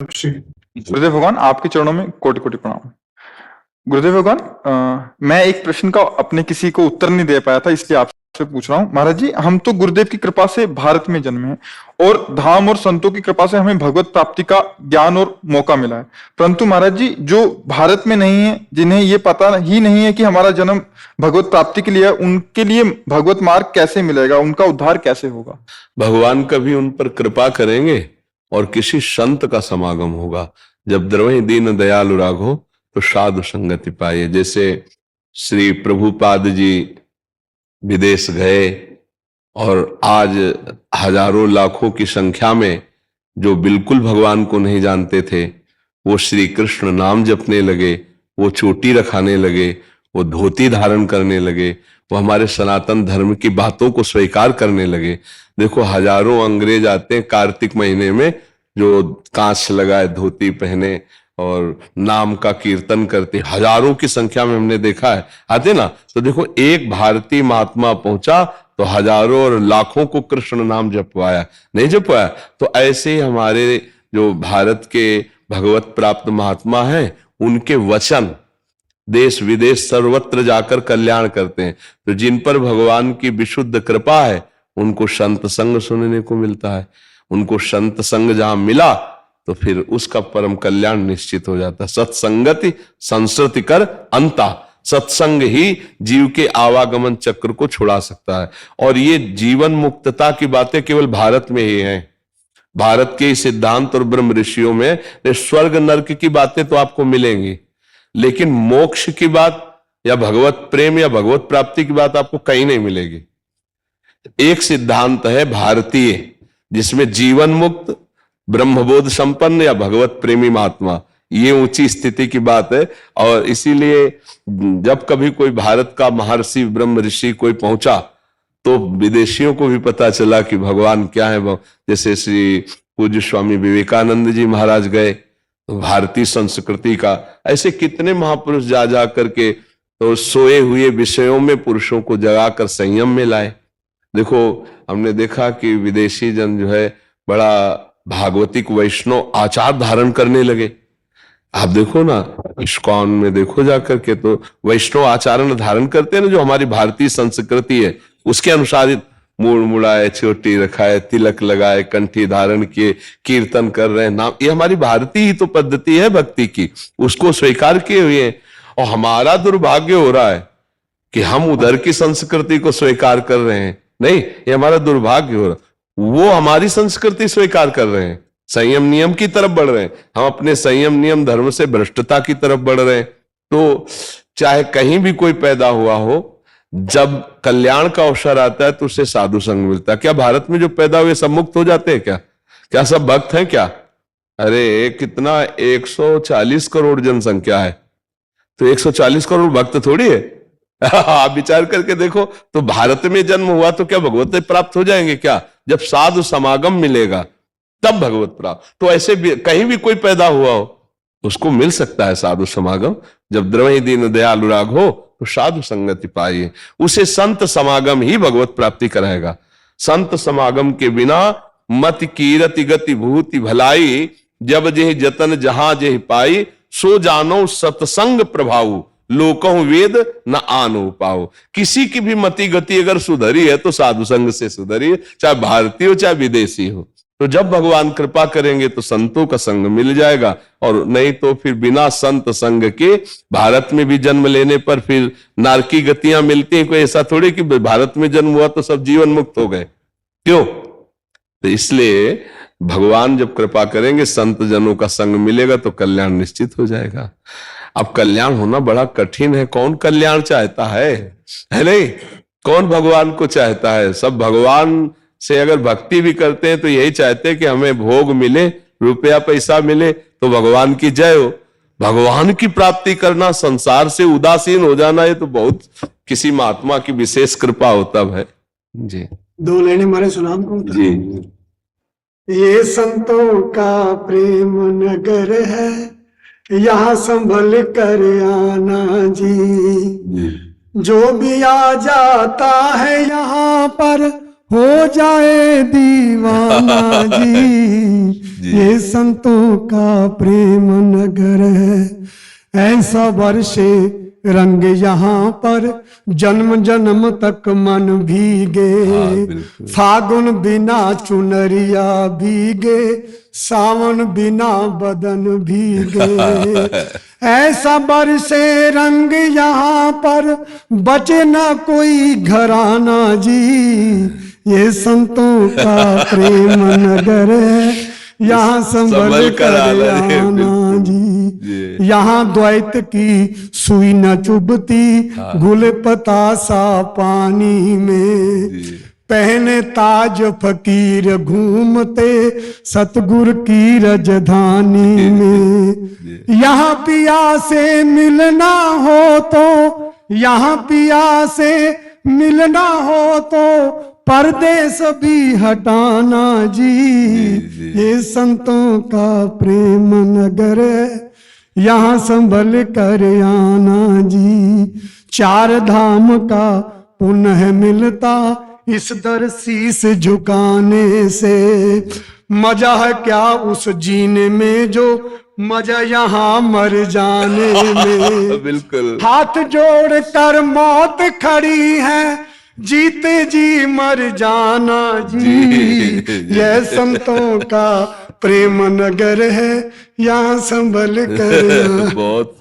गुरुदेव भगवान, आपके चरणों में कोटि कोटि प्रणाम। गुरुदेव भगवान, मैं एक प्रश्न का अपने किसी को उत्तर नहीं दे पाया था, इसलिए आपसे पूछ रहा हूँ। महाराज जी, हम तो गुरुदेव की कृपा से भारत में जन्मे हैं और धाम और संतों की कृपा से हमें भगवत प्राप्ति का ज्ञान और मौका मिला है। परंतु महाराज जी, जो भारत में नहीं है, जिन्हें ये पता ही नहीं है कि हमारा जन्म भगवत प्राप्ति के लिए है, उनके लिए भगवत मार्ग कैसे मिलेगा, उनका उद्धार कैसे होगा? भगवान कभी उन पर कृपा करेंगे और किसी संत का समागम होगा। जब द्रवहि दीन दयालु राघो तो साधु संगति पाए। जैसे श्री प्रभुपाद जी विदेश गए और आज हजारों लाखों की संख्या में जो बिल्कुल भगवान को नहीं जानते थे, वो श्री कृष्ण नाम जपने लगे, वो चोटी रखाने लगे, वो धोती धारण करने लगे, वो हमारे सनातन धर्म की बातों को स्वीकार करने लगे। देखो, हजारों अंग्रेज आते हैं कार्तिक महीने में, जो कांच लगाए, धोती पहने और नाम का कीर्तन करते, हजारों की संख्या में हमने देखा है आते ना। तो देखो, एक भारतीय महात्मा पहुंचा तो हजारों और लाखों को कृष्ण नाम जपवाया, नहीं जपवाया? तो ऐसे ही हमारे जो भारत के भगवत प्राप्त महात्मा हैं, उनके वचन देश विदेश सर्वत्र जाकर कल्याण करते हैं। तो जिन पर भगवान की विशुद्ध कृपा है, उनको संत संग सुनने को मिलता है। उनको संत संग जहां मिला तो फिर उसका परम कल्याण निश्चित हो जाता है। सत्संगति संस्कृति कर अंता, सत्संग ही जीव के आवागमन चक्र को छुड़ा सकता है। और ये जीवन मुक्तता की बातें केवल भारत में ही हैं। भारत के सिद्धांत और ब्रह्म ऋषियों में स्वर्ग नरक की बातें तो आपको मिलेंगी, लेकिन मोक्ष की बात या भगवत प्रेम या भगवत प्राप्ति की बात आपको कहीं नहीं मिलेगी। एक सिद्धांत है भारतीय, जिसमें जीवन मुक्त, ब्रह्मबोध संपन्न या भगवत प्रेमी महात्मा, ये ऊंची स्थिति की बात है। और इसीलिए जब कभी कोई भारत का महर्षि ब्रह्म ऋषि कोई पहुंचा तो विदेशियों को भी पता चला कि भगवान क्या है। जैसे श्री पूज्य स्वामी विवेकानंद जी महाराज गए, तो भारतीय संस्कृति का ऐसे कितने महापुरुष जा जा करके तो सोए हुए विषयों में पुरुषों को जगाकर संयम में लाए। देखो, हमने देखा कि विदेशी जन जो है बड़ा भागवतिक वैष्णव आचार धारण करने लगे। आप देखो ना, इस्कॉन में देखो जाकर के, तो वैष्णव आचरण धारण करते हैं ना, जो हमारी भारतीय संस्कृति है उसके अनुसार मूड़ मुड़ाए, चोटी रखाए, तिलक लगाए, कंठी धारण किए, कीर्तन कर रहे हैं, नाम, ये हमारी भारतीय ही तो पद्धति है भक्ति की, उसको स्वीकार किए हुए हैं। और हमारा दुर्भाग्य हो रहा है कि हम उधर की संस्कृति को स्वीकार कर रहे हैं। नहीं, ये हमारा दुर्भाग्य हो रहा है। वो हमारी संस्कृति स्वीकार कर रहे हैं, संयम नियम की तरफ बढ़ रहे हैं, हम अपने संयम नियम धर्म से भ्रष्टता की तरफ बढ़ रहे हैं। तो चाहे कहीं भी कोई पैदा हुआ हो, जब कल्याण का अवसर आता है तो उससे साधु संग मिलता है। क्या भारत में जो पैदा हुए सब मुक्त हो जाते हैं? क्या सब भक्त हैं क्या? अरे कितना 140 करोड़ जनसंख्या है, तो 140 करोड़ भक्त थोड़ी है। आप विचार करके देखो, तो भारत में जन्म हुआ तो क्या भगवत प्राप्त हो जाएंगे क्या? जब साधु समागम मिलेगा तब भगवत प्राप्त। तो ऐसे भी कहीं भी कोई पैदा हुआ हो उसको मिल सकता है साधु समागम। जब द्रवहि दीन दयालु राघो तो साधु संगति पाइए। उसे संत समागम ही भगवत प्राप्ति कराएगा। संत समागम के बिना मत कीरति गति भूति भलाई, जब जेहि जतन जहां जेहि पाई, सो जानो सत्संग प्रभाव, लोकहु वेद न आनो पाओ। किसी की भी मति गति अगर सुधरी है तो साधु संग से सुधरी है, चाहे भारतीय हो चाहे विदेशी हो। तो जब भगवान कृपा करेंगे तो संतों का संग मिल जाएगा, और नहीं तो फिर बिना संत संग के भारत में भी जन्म लेने पर फिर नारकी गतियां मिलती हैं। कोई ऐसा थोड़ी कि भारत में जन्म हुआ तो सब जीवन मुक्त हो गए, क्यों? तो इसलिए भगवान जब कृपा करेंगे, संत जनों का संग मिलेगा तो कल्याण निश्चित हो जाएगा। अब कल्याण होना बड़ा कठिन है। कौन कल्याण चाहता है नहीं? कौन भगवान को चाहता है? सब भगवान से अगर भक्ति भी करते हैं तो यही चाहते हैं कि हमें भोग मिले, रुपया पैसा मिले, तो भगवान की जय हो। भगवान की प्राप्ति करना, संसार से उदासीन हो जाना, ये तो बहुत किसी महात्मा की विशेष कृपा होता है जी। दो लाइनें हमारे सुनाम को जी। ये संतों का प्रेम नगर है, यहाँ संभल कर आना जी। जो भी आ जाता है यहाँ पर हो जाए दीवाना जी। ये संतों का प्रेम नगर है, ऐसा बरसे रंग यहाँ पर जन्म जन्म तक मन भीगे। बिल्कुल। फागुन बिना चुनरिया भीगे, सावन बिना बदन भीगे। ऐसा बरसे रंग यहाँ पर बचे ना कोई घराना जी। ये संतों का प्रेम नगर है, यहाँ संभल कर आना जी। यहाँ द्वैत की सुई न चुभती, घुल पतासा पानी में। पहने ताज फकीर घूमते सतगुरु की रजधानी में। यहाँ पिया से मिलना हो तो, यहाँ पिया से मिलना हो तो परदेश भी हटाना जी। ये संतों का प्रेम नगर है, यहाँ संभल कर आना जी। चार धाम का पुनः मिलता इस दर शीस झुकाने से। मजा है क्या उस जीने में जो मजा यहाँ मर जाने में। बिल्कुल। हाथ जोड़ कर मौत खड़ी है, जीते जी मर जाना जी। यह संतों का प्रेम नगर है, यहाँ संभल कर बहुत